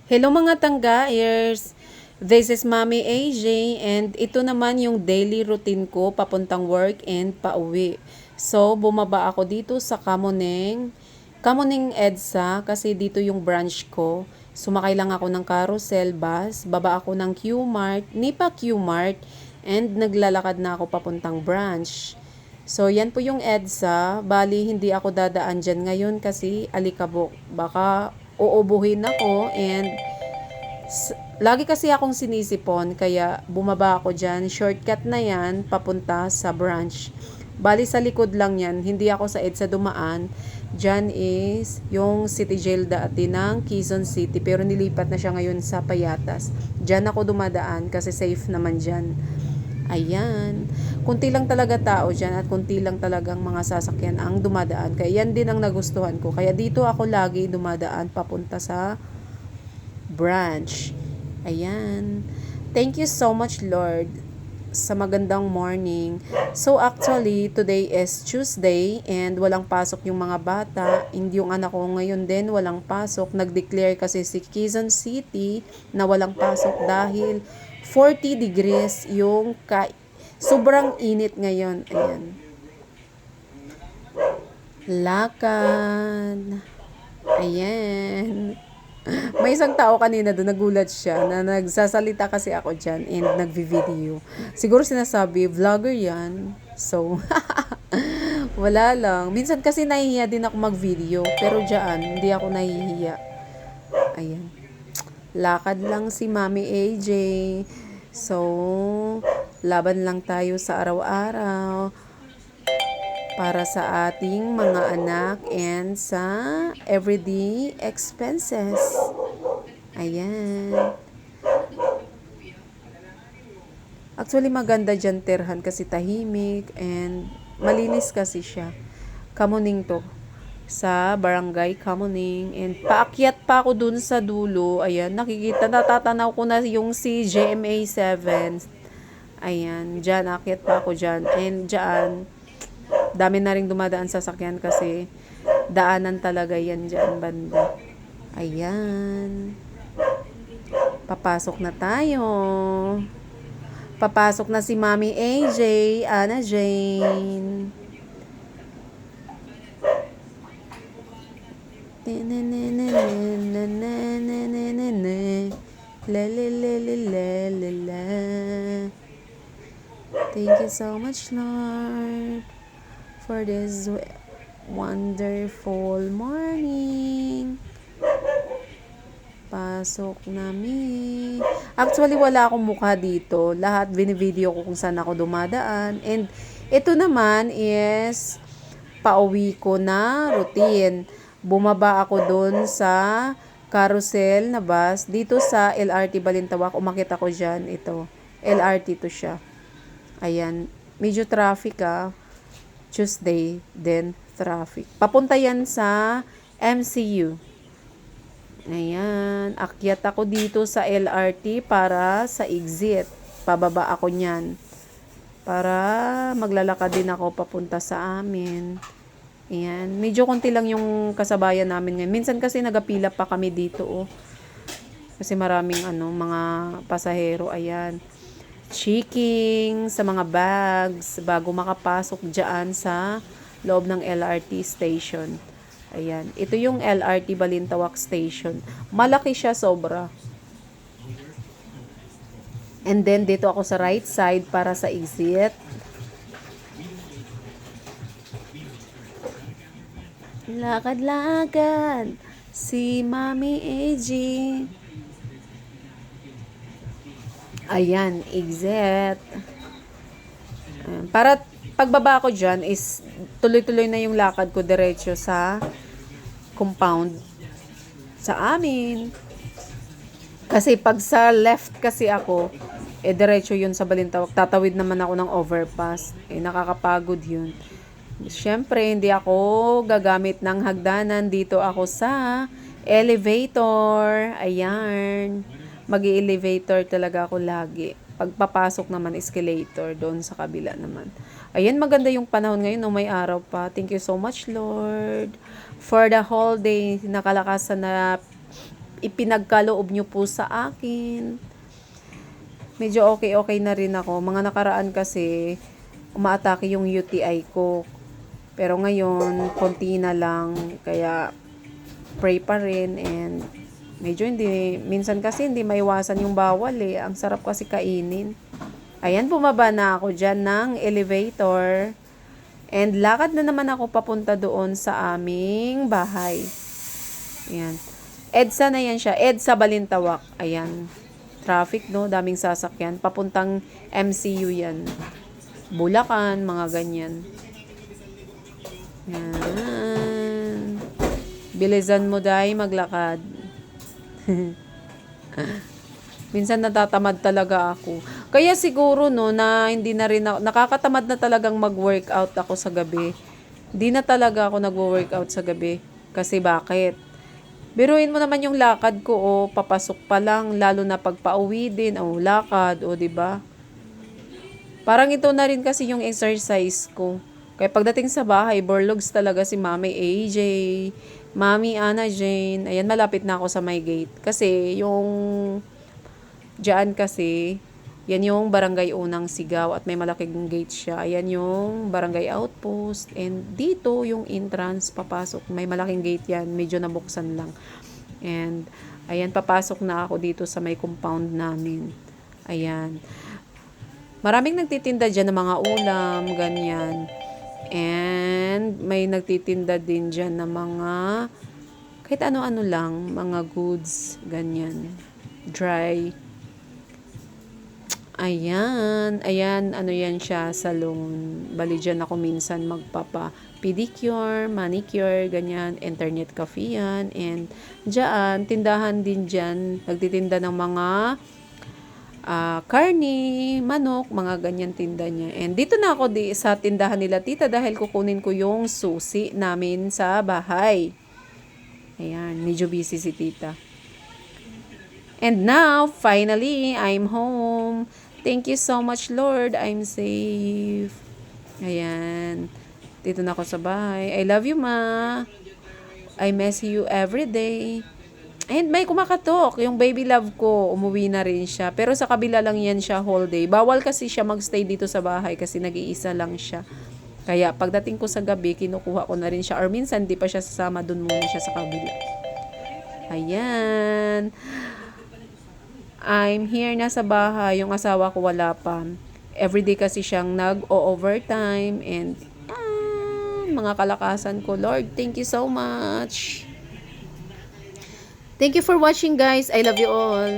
Hello mga tanggaers! This is Mommy AJ and ito naman yung daily routine ko papuntang work and pauwi. So, bumaba ako dito sa Kamuning EDSA kasi dito yung branch ko. Sumakay lang ako ng carousel bus, baba ako ng Q-Mart, Nipa Q-Mart, and naglalakad na ako papuntang branch. So, yan po yung EDSA. Bali, hindi ako dadaan dyan ngayon kasi alikabok. Baka uubuhin ako and lagi kasi akong sinisipon kaya bumaba ako dyan. Shortcut na yan papunta sa branch. Bali sa likod lang yan. Hindi ako sa EDSA dumaan. Dyan is yung City Jail dati ng Quezon City pero nilipat na siya ngayon sa Payatas. Dyan ako dumadaan kasi safe naman dyan. Ayan. Kunti lang talaga tao dyan at kunti lang talagang mga sasakyan ang dumadaan. Kaya yan din ang nagustuhan ko. Kaya dito ako lagi dumadaan papunta sa branch. Ayan. Thank you so much, Lord, sa magandang morning. So actually, today is Tuesday and walang pasok yung mga bata. Hindi yung anak ko ngayon din walang pasok. Nag-declare kasi si Quezon City na walang pasok dahil 40 degrees yung sobrang init ngayon. Ayan. Lakad. Ayan. May isang tao kanina doon, nagulat siya na nagsasalita kasi ako dyan and nagvi-video. Siguro sinasabi, vlogger yan. So, wala lang. Minsan kasi nahihiya din ako mag-video. Pero dyan, hindi ako nahihiya. Ayan. Lakad lang si Mami AJ. So, laban lang tayo sa araw-araw para sa ating mga anak and sa everyday expenses. Ayan. Actually, maganda dyan terhan kasi tahimik and malinis kasi siya. Kamuning to. Sa barangay Kamuning. And paakyat pa ako dun sa dulo. Ayan, nakikita, natatanaw ko na yung si GMA 7. Ayan, dyan, akyat pa ako dyan. And dyan, dami na rin dumadaan sa sakyan kasi daanan talaga yan dyan banda. Ayan. Papasok na tayo. Papasok na si Mami AJ, Ana Jane. Thank you so much, Lord, for this wonderful morning. Pasok namin. Actually, wala akong mukha dito. Lahat binivideo ko kung saan ako dumadaan. And ito naman is pauwi ko na routine. Bumaba ako doon sa carousel na bus. Dito sa LRT Balintawak, umakit ako dyan. Ito, LRT to siya. Ayan. Medyo traffic Tuesday, then traffic. Papunta yan sa MCU. Ayan. Akyat ako dito sa LRT para sa exit. Pababa ako niyan. Para maglalakad din ako papunta sa amin. Ayan. Medyo konti lang yung kasabayan namin ngayon. Minsan kasi nagapila pa kami dito. Kasi maraming mga pasahero. Ayan. Checking sa mga bags bago makapasok dyan sa loob ng LRT station. Ayan. Ito yung LRT Balintawak Station. Malaki siya sobra. And then, dito ako sa right side para sa exit. Lakad-lakad si Mami AJ. Ayan, exit. Ayan. Para pagbaba ko dyan is tuloy-tuloy na yung lakad ko diretso sa compound sa amin. Kasi pag sa left kasi ako, diretso yun sa Balintawak. Tatawid naman ako ng overpass. Nakakapagod yun. Siyempre, hindi ako gagamit ng hagdanan. Dito ako sa elevator. Ayan. Mag-elevator talaga ako lagi. Pagpapasok naman, escalator. Doon sa kabila naman. Ayan, maganda yung panahon ngayon. May araw pa. Thank you so much, Lord. For the whole day, nakalakasan na ipinagkaloob nyo po sa akin. Medyo okay na rin ako. Mga nakaraan kasi, umaatake yung UTI ko. Pero ngayon, konti na lang. Kaya, pray pa rin. And, medyo hindi, minsan kasi hindi maiwasan yung bawal eh. Ang sarap kasi kainin. Ayan, bumaba na ako dyan ng elevator. And, lakad na naman ako papunta doon sa aming bahay. Ayan. EDSA na yan siya. EDSA Balintawak. Ayan. Traffic, no? Daming sasakyan. Papuntang MCU yan. Bulacan, mga ganyan. Yan. Bilisan mo, day, maglakad. Minsan natatamad talaga ako. Kaya siguro, no, na hindi na rin ako, nakakatamad na talagang mag-workout ako sa gabi. Hindi na talaga ako nag-workout sa gabi. Kasi bakit? Biruin mo naman yung lakad ko, papasok pa lang, lalo na pag pauwi din, lakad, 'di ba? Parang ito na rin kasi yung exercise ko. Kaya pagdating sa bahay, borlogs talaga si Mami AJ, Mami Ana Jane. Ayan, malapit na ako sa my gate. Kasi yung diyan kasi, yan yung barangay Unang Sigaw at may malaking gate siya. Ayan yung barangay outpost. And dito yung entrance, papasok. May malaking gate yan. Medyo nabuksan lang. And ayan, papasok na ako dito sa may compound namin. Ayan. Maraming nagtitinda dyan ng mga ulam, ganyan. And may nagtitinda din dyan ng mga, kahit ano-ano lang, mga goods, ganyan. Dry. Ayan, ano yan siya, salon. Bali dyan ako minsan magpapa-pedicure, manicure, ganyan, internet cafe yan. And dyan, tindahan din dyan, nagtitinda ng mga karni, manok, mga ganyan tinda niya. And dito na ako sa tindahan nila tita dahil kukunin ko yung susi namin sa bahay. Ayan, medyo busy si tita. And now, finally, I'm home. Thank you so much, Lord. I'm safe. Ayan. Dito na ako sa bahay. I love you, Ma. I miss you every day. And may kumakatok. Yung baby love ko, umuwi na rin siya. Pero sa kabila lang yan siya whole day. Bawal kasi siya magstay dito sa bahay kasi nag-iisa lang siya. Kaya pagdating ko sa gabi, kinukuha ko na rin siya. Or minsan, di pa siya sasama. Dun muna siya sa kabila. Ayan. I'm here na sa bahay. Yung asawa ko wala pa. Everyday kasi siyang nag-overtime. And mga kalakasan ko. Lord, thank you so much. Thank you for watching, guys. I love you all.